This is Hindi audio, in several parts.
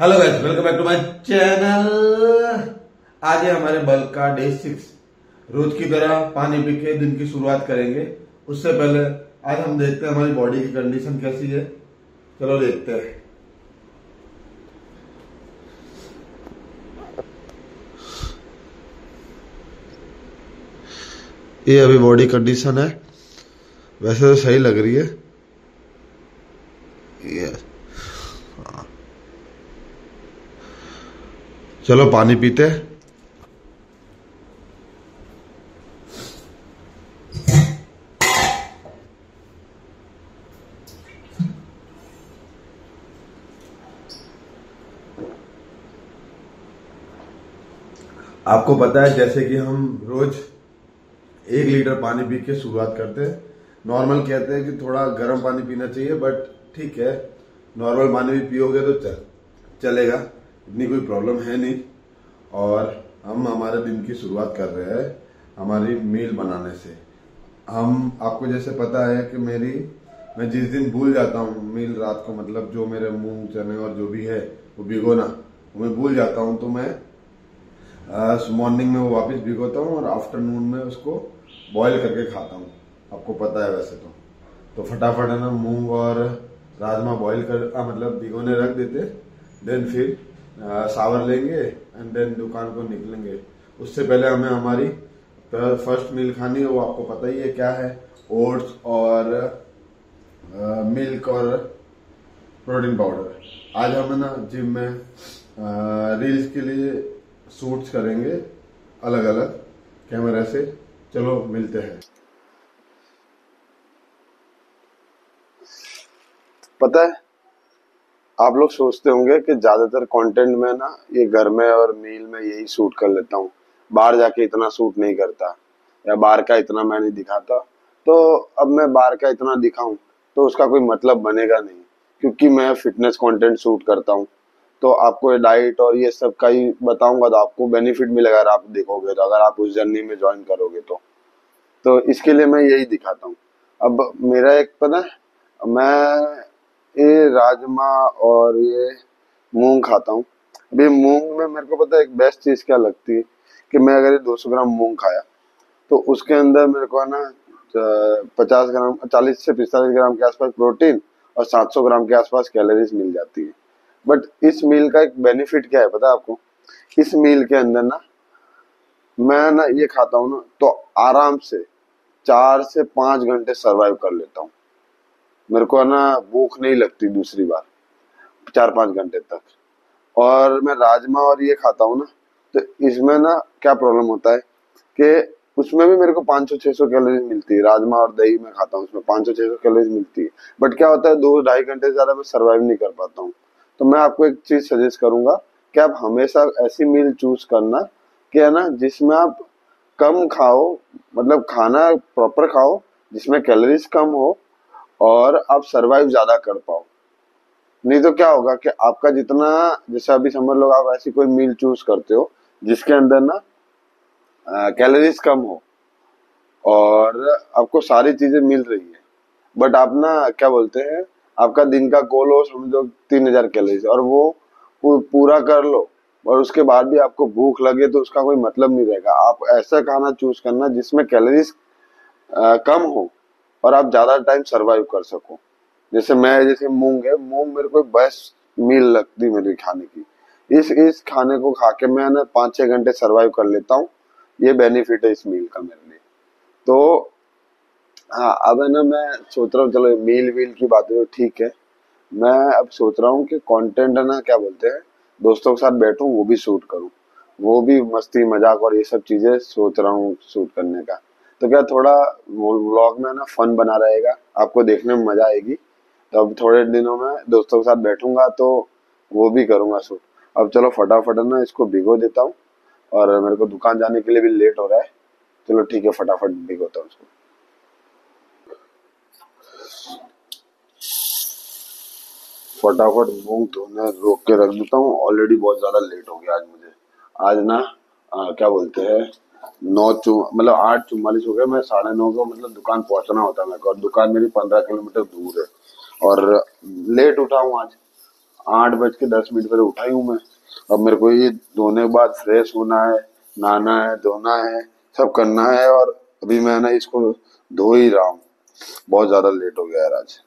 Hello guys, welcome back to my channel. आज है हमारे बल्क का डे 6। रोज की तरह पानी पी के दिन की शुरुआत करेंगे। उससे पहले आज हम देखते हैं हमारी बॉडी की कंडीशन कैसी है। चलो देखते हैं। ये अभी बॉडी कंडीशन है, वैसे तो सही लग रही है। ये चलो पानी पीते हैं। आपको पता है जैसे कि हम रोज 1 लीटर पानी पी के शुरुआत करते हैं। नॉर्मल कहते हैं कि थोड़ा गर्म पानी पीना चाहिए, बट ठीक है, नॉर्मल पानी भी पियोगे तो चलेगा, इतनी कोई प्रॉब्लम है नहीं। और हम हमारे दिन की शुरुआत कर रहे हैं हमारी मील बनाने से। हम आपको जैसे पता है कि मैं जिस दिन भूल जाता हूँ मील रात को, मतलब जो मेरे मूंग चने और जो भी है वो भिगोना, वो मैं भूल जाता हूँ, तो मैं मॉर्निंग में वो वापस भिगोता हूँ और आफ्टरनून में उसको बॉईल करके खाता हूँ। आपको पता है वैसे तो फटाफट है ना मूंग और राजमा बॉईल कर मतलब भिगोने रख देते, देन फिर सावर लेंगे एंड देन दुकान को निकलेंगे। उससे पहले हमें हमारी फर्स्ट मील खानी है, वो आपको पता ही है क्या है, ओट्स और मिल्क और प्रोटीन पाउडर। आज हम है ना जिम में रील्स के लिए शूट्स करेंगे अलग अलग कैमरा से। चलो मिलते हैं। पता है, आप लोग सोचते होंगे कि ज्यादातर कंटेंट में ना ये घर में और मील में यही शूट कर लेता हूँ, बाहर जाके इतना शूट नहीं करता या बाहर का इतना मैं नहीं दिखाता। तो अब मैं बाहर का इतना दिखाऊं तो उसका कोई मतलब बनेगा नहीं, क्योंकि मैं फिटनेस कंटेंट शूट करता हूँ। तो आपको ये डाइट और ये सब का ही बताऊंगा तो आपको बेनिफिट मिलेगा अगर आप देखोगे, तो अगर आप उस जर्नी में ज्वाइन करोगे तो इसके लिए मैं यही दिखाता हूँ। अब मेरा एक पता है, मैं ये राजमा और ये मूंग खाता हूँ। अभी मूंग में मेरे को पता है एक बेस्ट चीज क्या लगती है, कि मैं अगर ये 200 ग्राम मूंग खाया तो उसके अंदर मेरे को है ना 50 ग्राम 40 से 45 ग्राम के आसपास प्रोटीन और 700 ग्राम के आसपास कैलोरीज मिल जाती है। बट इस मील का एक बेनिफिट क्या है पता है आपको? इस मील के अंदर ना मैं ना ये खाता हूँ ना तो आराम से 4 से 5 घंटे सरवाइव कर लेता हूँ। मेरे को है ना भूख नहीं लगती दूसरी बार 4-5 घंटे तक। और मैं राजमा और ये खाता हूँ ना, तो इसमें ना क्या प्रॉब्लम होता है कि उसमें भी मेरे को 500-600 कैलोरीज मिलती है। राजमा और दही में खाता हूँ, उसमें 500-600 कैलोरीज मिलती है। बट क्या होता है 2-2.5 घंटे से ज्यादा मैं सर्वाइव नहीं कर पाता हूँ। तो मैं आपको एक चीज सजेस्ट करूंगा कि आप हमेशा ऐसी मील चूज करना कि है ना जिसमें आप कम खाओ, मतलब खाना प्रॉपर खाओ जिसमें कैलोरीज कम हो और आप सरवाइव ज्यादा कर पाओ। नहीं तो क्या होगा कि आपका जितना, जैसे अभी समझ लो आप ऐसी कोई मील चूज करते हो जिसके अंदर ना कैलोरीज कम हो और आपको सारी चीजें मिल रही है, बट आप ना क्या बोलते हैं, आपका दिन का गोल हो समझो 3000 कैलोरीज और वो पूरा कर लो और उसके बाद भी आपको भूख लगे तो उसका कोई मतलब नहीं रहेगा। आप ऐसा खाना चूज करना जिसमें कैलोरीज कम हो और आप ज्यादा टाइम सरवाइव कर सको। जैसे मूंग है, मूंग मेरे को बेस्ट मील लगती मेरी खाने की। इस खाने को खा के मैं ना 5-6 घंटे सरवाइव कर लेता हूँ। ये बेनिफिट है इस मील का मेरे लिए। तो हाँ, अब है ना मैं सोच रहा हूँ, चलो मील वील की बात है तो ठीक है। मैं अब सोच रहा हूँ कि कंटेंट है ना क्या बोलते हैं, दोस्तों के साथ बैठूं वो भी शूट करूं, वो भी मस्ती मजाक और ये सब चीजें सोच रहा हूँ शूट करने का। तो क्या थोड़ा व्लॉग में ना फन बना रहेगा, आपको देखने में मजा आएगी। तो अब थोड़े दिनों में दोस्तों के साथ बैठूंगा तो वो भी करूंगा शूट। अब चलो फटाफट है ना इसको भिगो देता हूँ, और मेरे को दुकान जाने के लिए भी लेट हो रहा है। चलो ठीक है, फटाफट भिगोता हूँ इसको। फटाफट मूंग धोने रोक के रख देता हूँ, ऑलरेडी बहुत ज्यादा लेट हो गया आज मुझे। आज ना क्या बोलते हैं, 8:44 हो गए। मैं 9:30 को मतलब दुकान पहुंचना होता है मेरे को, और दुकान मेरी 15 किलोमीटर दूर है और लेट उठा हूँ आज। 8:10 पे तो उठा ही हूँ मैं। अब मेरे को ये धोने के बाद फ्रेश होना है, नहाना है, धोना है, सब करना है, और अभी मैं ना इसको धो ही रहा हूँ। बहुत ज्यादा लेट हो गया यार आज।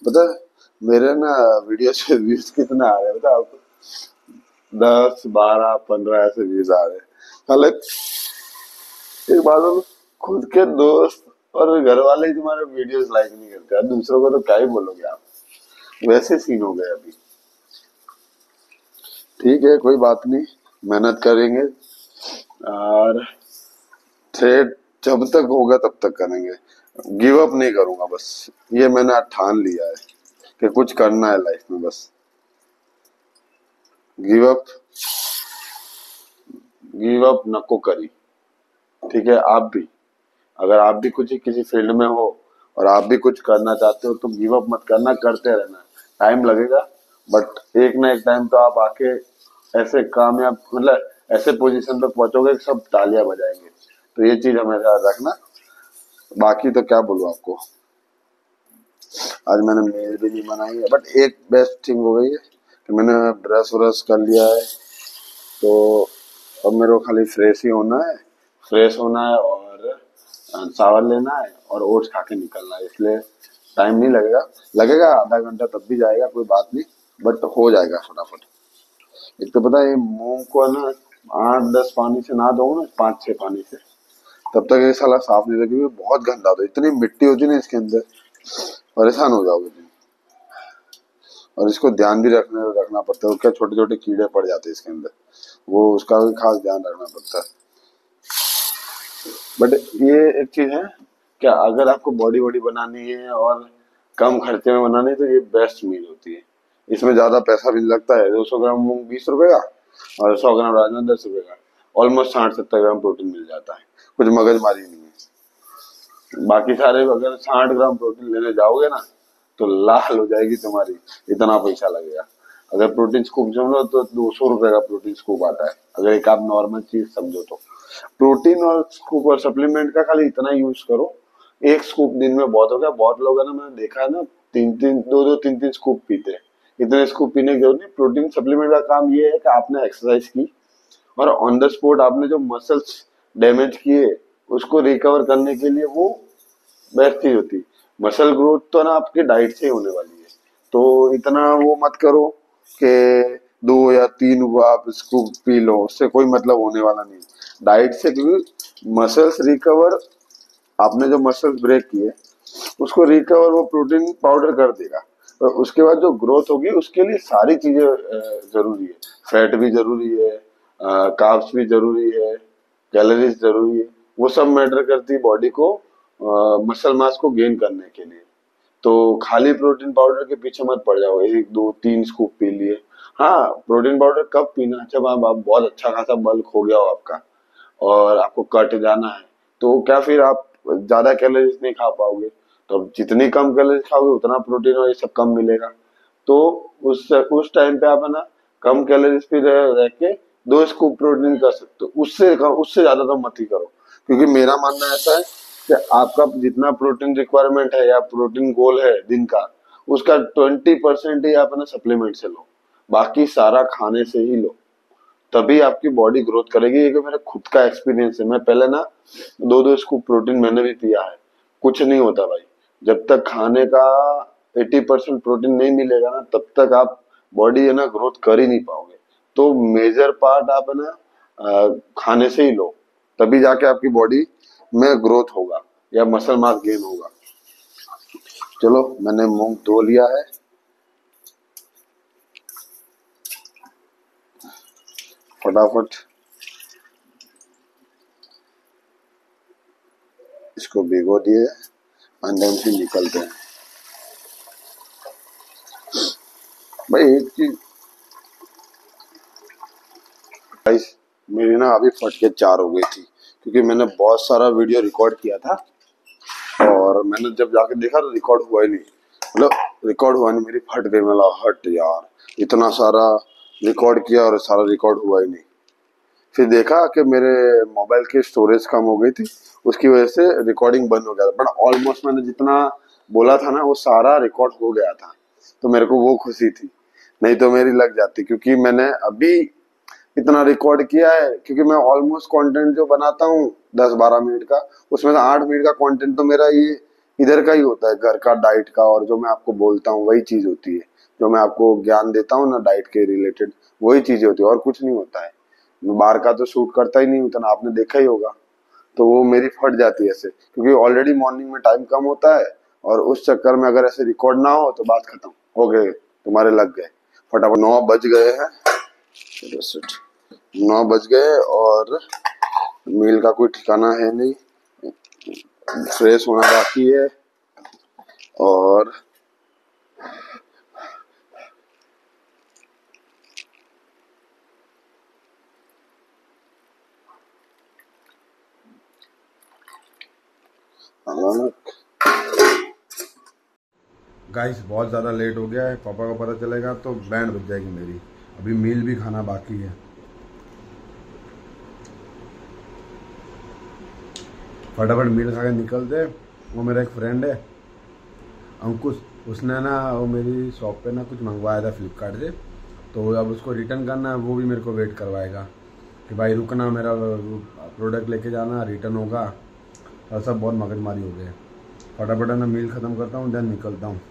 पता है मेरे ना वीडियो से व्यूज कितना आ रहे हैं बता आपको? 10, 12, 15 ऐसे व्यूज आ रहे हैं। हालांकि एक बात बोलो, खुद के दोस्त और घर वाले ही तुम्हारे वीडियोस लाइक नहीं करते यार, दूसरों को तो क्या ही बोलोगे आप। वैसे सीन हो गए अभी। ठीक है, कोई बात नहीं, मेहनत करेंगे, और ट्रेड जब तक होगा तब तक करेंगे। गिव अप नहीं करूंगा, बस ये मैंने आज ठान लिया है कि कुछ करना है लाइफ में। बस गिव अप, गिव अप नको करी। ठीक है, आप भी, अगर आप भी कुछ किसी फील्ड में हो और आप भी कुछ करना चाहते हो तो गिव अप मत करना, करते रहना। टाइम लगेगा, बट एक ना एक टाइम तो आप आके ऐसे कामयाब, मतलब ऐसे पोजीशन पे पहुंचोगे कि सब तालियां बजाएंगे। तो ये चीज हमेशा रखना। बाकी तो क्या बोलूं आपको, आज मैंने मील भी नहीं बनाई है, बट एक बेस्ट थिंग हो गई है कि मैंने ब्रश व्रश कर लिया है। तो अब मेरे को खाली फ्रेश ही होना है, फ्रेश होना है और शावर लेना है और ओट्स खा के निकलना है। इसलिए टाइम नहीं लगेगा, लगेगा आधा घंटा तब भी जाएगा, कोई बात नहीं, बट हो जाएगा फटाफट। एक तो पता है ये मूंग को ना 8-10 पानी से ना धो ना, 5-6 पानी से, तब तक ये साला साफ नहीं होता, क्योंकि बहुत गंदा होता है, इतनी मिट्टी होती है ना इसके अंदर, परेशान हो जाओगे तुम। और इसको ध्यान भी रखना पड़ता है, क्या छोटे छोटे कीड़े पड़ जाते हैं इसके अंदर, वो उसका भी खास ध्यान रखना पड़ता है। बट ये एक चीज है, क्या अगर आपको बॉडी वॉडी बनानी है और कम खर्चे में बनानी है तो ये बेस्ट मील होती है। इसमें ज्यादा पैसा भी नहीं लगता है। 200 ग्राम मूंग 20 रुपए का और 100 ग्राम राजमा 10 रुपए का, ऑलमोस्ट 60-70 ग्राम प्रोटीन मिल जाता है। कुछ मगजमारी नहीं है। बाकी सारे अगर 60 ग्राम प्रोटीन लेने जाओगे ना तो लाल हो जाएगी तुम्हारी, इतना पैसा लगेगा। अगर प्रोटीन स्कूप समझो तो 200 रुपए का प्रोटीन स्कूप आता है, अगर एक आप नॉर्मल चीज समझो तो। प्रोटीन और स्कूप और सप्लीमेंट का खाली इतना यूज करो, एक स्कूप दिन में बहुत हो गया। बहुत लोग है ना, मैंने देखा है ना, 2-2, 3-3 स्कूप पीते हैं। इतने स्कूप पीने की जरूरत नहीं। प्रोटीन सप्लीमेंट का काम ये है कि आपने एक्सरसाइज की और ऑन द स्पॉट आपने जो मसल्स डैमेज किए उसको रिकवर करने के लिए वो बेस्ट चीज होती है। मसल ग्रोथ तो ना आपके डाइट से ही होने वाली है, तो इतना वो मत करो कि 2 या 3 आप स्कूप पी लो, उससे कोई मतलब होने वाला नहीं डाइट से। क्योंकि मसल्स रिकवर, आपने जो मसल्स ब्रेक किए उसको रिकवर वो प्रोटीन पाउडर कर देगा, और उसके बाद जो ग्रोथ होगी उसके लिए सारी चीजें जरूरी है। फैट भी जरूरी है, कार्ब्स भी जरूरी है, कैलोरीज जरूरी है, वो सब मैटर करती है बॉडी को मसल मास को गेन करने के लिए। तो खाली प्रोटीन पाउडर के पीछे मत पड़ जाओ, 1-2-3 स्कूप पी लिए। हाँ, प्रोटीन पाउडर कब पीना, जब आप बहुत अच्छा खासा बल्क हो गया हो आपका और आपको कट जाना है, तो क्या फिर आप ज्यादा कैलोरीज नहीं खा पाओगे। तो अब जितनी कम कैलोरीज खाओगे उतना प्रोटीन और ये सब कम मिलेगा। तो उस टाइम पे आप है ना कम कैलोरीज पे रह के 2 स्कूप प्रोटीन कर सकते हो। उससे ज्यादा तो मत ही करो, क्योंकि मेरा मानना ऐसा है कि आपका जितना प्रोटीन रिक्वायरमेंट है या प्रोटीन गोल है दिन का, उसका 20% ही आप है ना सप्लीमेंट से लो, बाकी सारा खाने से ही लो, तभी आपकी बॉडी ग्रोथ करेगी। ये मेरा खुद का एक्सपीरियंस है। मैं पहले ना 2-2 स्कूप प्रोटीन मैंने भी पिया है, कुछ नहीं होता भाई। जब तक खाने का 80% प्रोटीन नहीं मिलेगा ना, तब तक आप बॉडी है ना ग्रोथ कर ही नहीं पाओगे। तो मेजर पार्ट आप है ना खाने से ही लो, तभी जाके आपकी बॉडी में ग्रोथ होगा या मसल मास गेन होगा। चलो, मैंने मूंग धो लिया है, फटाफट इसको भिगो दिए, अंदर से निकलते हैं। भाई एक चीज गाइस, मेरी ना अभी फट के 4 हो गई थी, क्योंकि मैंने बहुत सारा वीडियो रिकॉर्ड किया था और मैंने जब जाके देखा तो रिकॉर्ड हुआ ही नहीं, मतलब रिकॉर्ड हुआ नहीं, मेरी फट गई। मैं हट यार, इतना सारा रिकॉर्ड किया और सारा रिकॉर्ड हुआ ही नहीं। फिर देखा कि मेरे मोबाइल की स्टोरेज कम हो गई थी, उसकी वजह से रिकॉर्डिंग बंद हो गया था। बट ऑलमोस्ट मैंने जितना बोला था ना वो सारा रिकॉर्ड हो गया था, तो मेरे को वो खुशी थी, नहीं तो मेरी लग जाती, क्योंकि मैंने अभी इतना रिकॉर्ड किया है। क्योंकि मैं ऑलमोस्ट कंटेंट जो बनाता हूँ 10-12 मिनट का, उसमें से 8 मिनट का कंटेंट तो मेरा ये इधर का ही होता है, घर का, डाइट का, और जो मैं आपको बोलता हूँ वही चीज होती है, जो मैं आपको ज्ञान देता हूँ ना डाइट के रिलेटेड, वही चीजें होती है, और कुछ नहीं होता है। मैं बाहर का तो शूट करता ही नहीं उतना, आपने देखा ही होगा, तो वो मेरी फट जाती है ऐसे, क्योंकि ऑलरेडी मॉर्निंग में टाइम कम होता है, और उस चक्कर में अगर ऐसे रिकॉर्ड ना हो तो बात खत्म हो गए, तुम्हारे लग गए फटाफट। 9 बज गए हैं, 9 बज गए और मील का कोई ठिकाना है नहीं, फ्रेश होना बाकी है। और गाइस बहुत ज़्यादा लेट हो गया है, पापा को पता चलेगा तो बैंड बज जाएगी मेरी। अभी मील भी खाना बाकी है। फटाफट मील खा के निकलते। वो मेरा एक फ्रेंड है अंकुश, उसने ना वो मेरी शॉप पे ना कुछ मंगवाया था फ्लिपकार्ट से, तो अब उसको रिटर्न करना है। वो भी मेरे को वेट करवाएगा कि भाई रुकना, मेरा प्रोडक्ट लेके जाना, रिटर्न होगा, और सब बहुत मगजमारी हो गए। फटाफट ना मील ख़त्म करता हूँ, देन निकलता हूँ।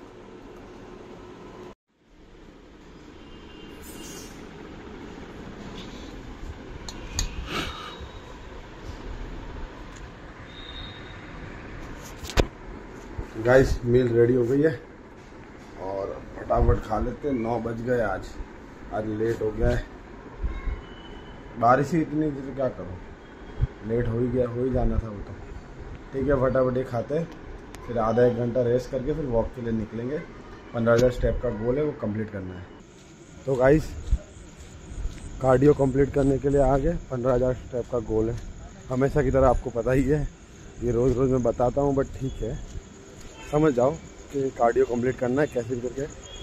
गाइस मील रेडी हो गई है और फटाफट खा लेते हैं। 9 बज गए, आज लेट हो गया है। बारिश ही इतनी थी तो क्या करूँ, लेट हो ही गया, हो ही जाना था वो तो। ठीक है, फटाफट ये खाते, फिर आधा 1 घंटा रेस्ट करके फिर वॉक के लिए निकलेंगे। 15,000 स्टेप का गोल है, वो कंप्लीट करना है। तो गाइस कार्डियो कंप्लीट करने के लिए आगे 15,000 स्टेप का गोल है। हमेशा की तरह आपको पता ही है, ये रोज़ रोज़ मैं बताता हूँ, बट ठीक है, समझ जाओ कि कार्डियो कंप्लीट करना है कैसे भी करके।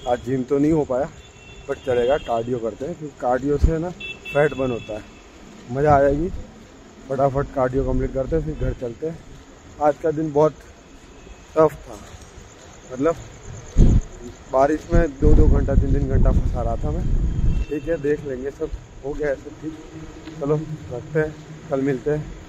आज जिम तो नहीं हो पाया, बट चलेगा, कार्डियो करते हैं, क्योंकि कार्डियो से ना फैट बर्न होता है, मज़ा आ जाएगी। फटाफट कार्डियो कंप्लीट करते हैं, फिर घर चलते हैं। आज का दिन बहुत टफ था, मतलब बारिश में 2-2 घंटा 3-3 घंटा फंसा रहा था मैं। ठीक है, देख लेंगे, सब हो गया ऐसे, ठीक। चलो रखते हैं, कल मिलते हैं।